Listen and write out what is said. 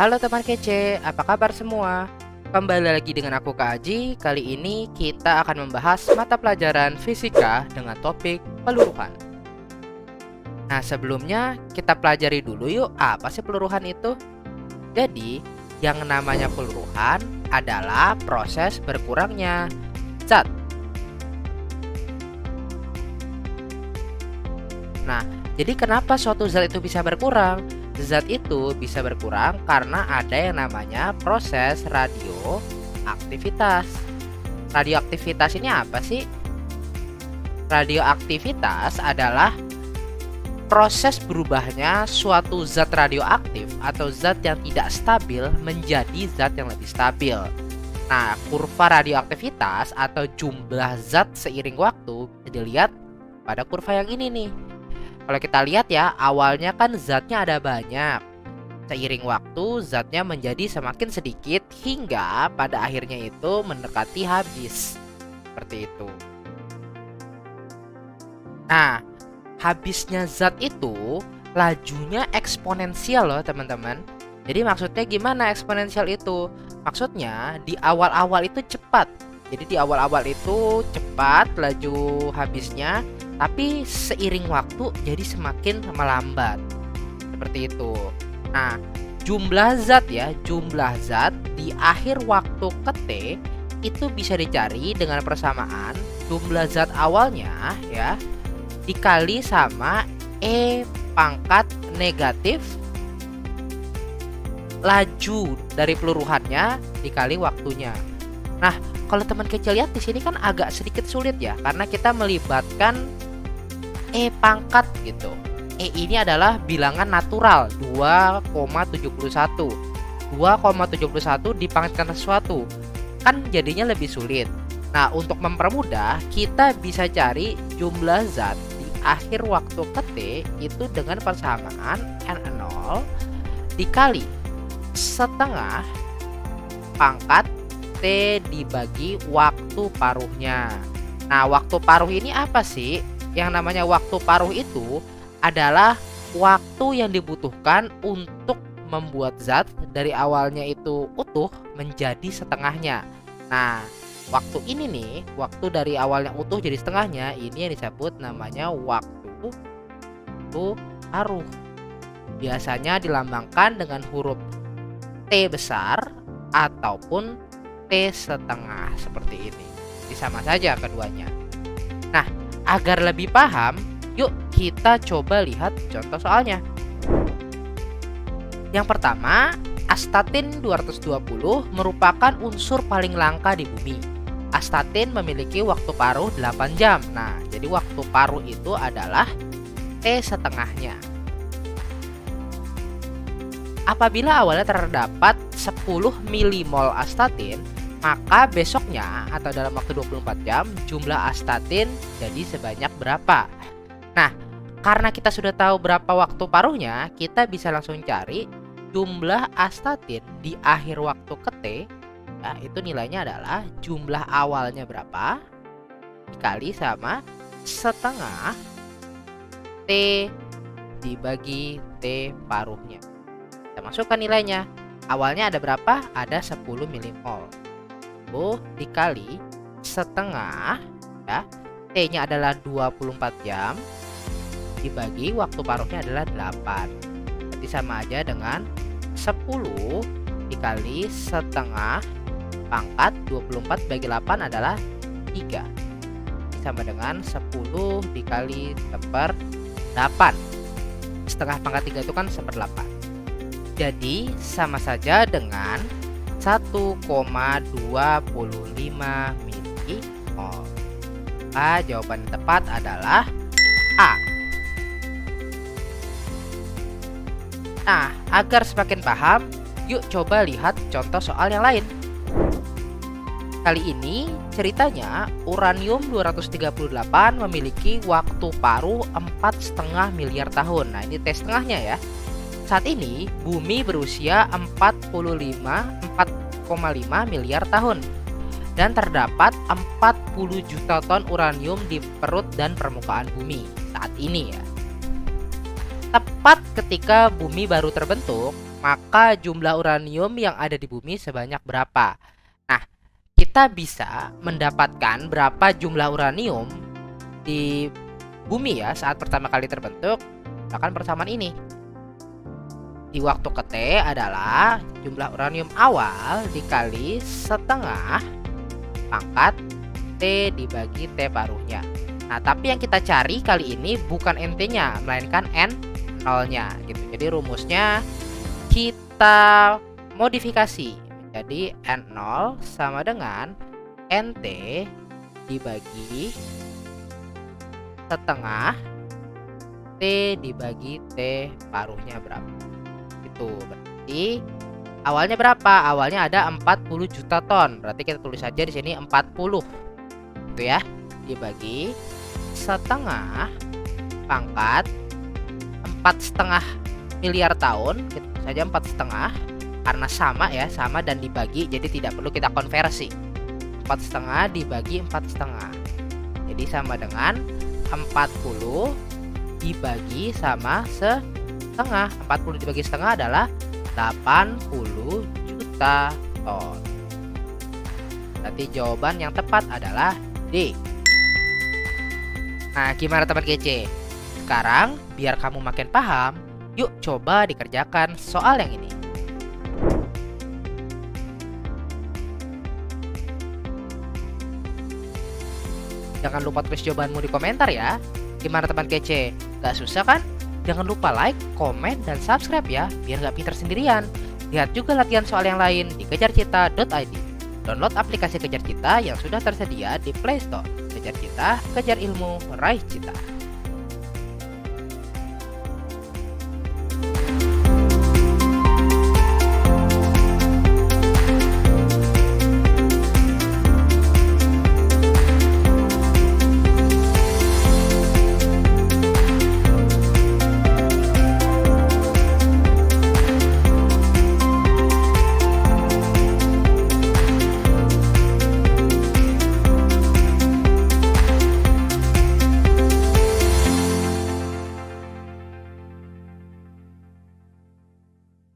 Halo teman kece, apa kabar semua? Kembali lagi dengan aku Kak Aji. Kali ini kita akan membahas mata pelajaran fisika dengan topik peluruhan. Nah, sebelumnya kita pelajari dulu yuk, apa sih peluruhan itu? Jadi, yang namanya peluruhan adalah proses berkurangnya zat. Nah, jadi kenapa suatu zat itu bisa berkurang? Zat itu bisa berkurang karena ada yang namanya proses radioaktivitas. Radioaktivitas ini apa sih? Radioaktivitas adalah proses berubahnya suatu zat radioaktif atau zat yang tidak stabil menjadi zat yang lebih stabil. Nah, kurva radioaktivitas atau jumlah zat seiring waktu bisa dilihat pada kurva yang ini nih. Kalau kita lihat ya, awalnya kan zatnya ada banyak. Seiring waktu, zatnya menjadi semakin sedikit hingga pada akhirnya itu mendekati habis. Seperti itu. Nah, habisnya zat itu lajunya eksponensial loh teman-teman. Jadi maksudnya gimana eksponensial itu? Maksudnya di awal-awal itu cepat. Jadi di awal-awal itu cepat laju habisnya, tapi seiring waktu jadi semakin melambat. Seperti itu. Nah, jumlah zat di akhir waktu ke T itu bisa dicari dengan persamaan jumlah zat awalnya ya dikali sama E pangkat negatif laju dari peluruhannya dikali waktunya. Nah, kalau teman kecil lihat di sini kan agak sedikit sulit ya, karena kita melibatkan E pangkat gitu. E ini adalah bilangan natural 2,71. 2,71 dipangkatkan sesuatu kan jadinya lebih sulit. Nah, untuk mempermudah kita bisa cari jumlah zat di akhir waktu ke T itu dengan persamaan N0 dikali setengah pangkat T dibagi waktu paruhnya. Nah, waktu paruh ini apa sih? Yang namanya waktu paruh itu adalah waktu yang dibutuhkan untuk membuat zat dari awalnya itu utuh menjadi setengahnya. Nah, waktu ini nih, waktu dari awalnya utuh jadi setengahnya, ini yang disebut namanya waktu paruh. Biasanya dilambangkan dengan huruf T besar ataupun T setengah seperti ini. Jadi sama saja keduanya. Nah, agar lebih paham, yuk kita coba lihat contoh soalnya. Yang pertama, astatin 220 merupakan unsur paling langka di bumi. Astatin memiliki waktu paruh 8 jam. Nah, jadi waktu paruh itu adalah T setengahnya. Apabila awalnya terdapat 10 milimol astatin, maka besoknya atau dalam waktu 24 jam jumlah astatin jadi sebanyak berapa? Nah, karena kita sudah tahu berapa waktu paruhnya, kita bisa langsung cari jumlah astatin di akhir waktu ke T. Nah, itu nilainya adalah jumlah awalnya berapa dikali sama setengah T dibagi T paruhnya. Kita masukkan nilainya. Awalnya ada berapa? Ada 10 milimol. Dikali setengah ya. T-nya adalah 24 jam dibagi waktu paruhnya adalah 8. Berarti sama aja dengan 10 dikali setengah pangkat 24 bagi 8 adalah 3. Sama dengan 10 dikali 1/8. Setengah pangkat 3 itu kan 1/8. Jadi sama saja dengan 1,25 milimol. Jawaban yang tepat adalah A. Nah, agar semakin paham, yuk coba lihat contoh soal yang lain. Kali ini ceritanya uranium 238 memiliki waktu paruh 4,5 miliar tahun. Nah, ini T setengahnya ya. Saat ini bumi berusia 4,5 miliar tahun dan terdapat 40 juta ton uranium di perut dan permukaan bumi saat ini ya. Tepat ketika bumi baru terbentuk, maka jumlah uranium yang ada di bumi sebanyak berapa? Nah, kita bisa mendapatkan berapa jumlah uranium di bumi ya saat pertama kali terbentuk akan persamaan ini. Di waktu ke T adalah jumlah uranium awal dikali setengah pangkat T dibagi T paruhnya. Nah, tapi yang kita cari kali ini bukan NT-nya, melainkan N0-nya gitu. Jadi rumusnya kita modifikasi menjadi N0 sama dengan NT dibagi setengah T dibagi T paruhnya berapa. Itu berarti awalnya berapa? Awalnya ada 40 juta ton. Berarti kita tulis saja di sini 40. Itu ya. Dibagi setengah pangkat 4,5 miliar tahun. Kita tulis saja 4,5 karena sama ya, sama dan dibagi, jadi tidak perlu kita konversi. 4,5 dibagi 4,5. Jadi sama dengan 40 dibagi sama setengah. 40 dibagi setengah adalah 80 juta ton. Berarti jawaban yang tepat adalah D. Nah, gimana teman kece? Sekarang biar kamu makin paham, yuk coba dikerjakan soal yang ini. Jangan lupa tulis jawabanmu di komentar ya. Gimana teman kece? Gak susah kan? Jangan lupa like, komen, dan subscribe ya, biar gak pinter sendirian. Lihat juga latihan soal yang lain di kejarcita.id. Download aplikasi Kejar Cita yang sudah tersedia di Play Store. Kejar Cita, kejar ilmu, raih cita.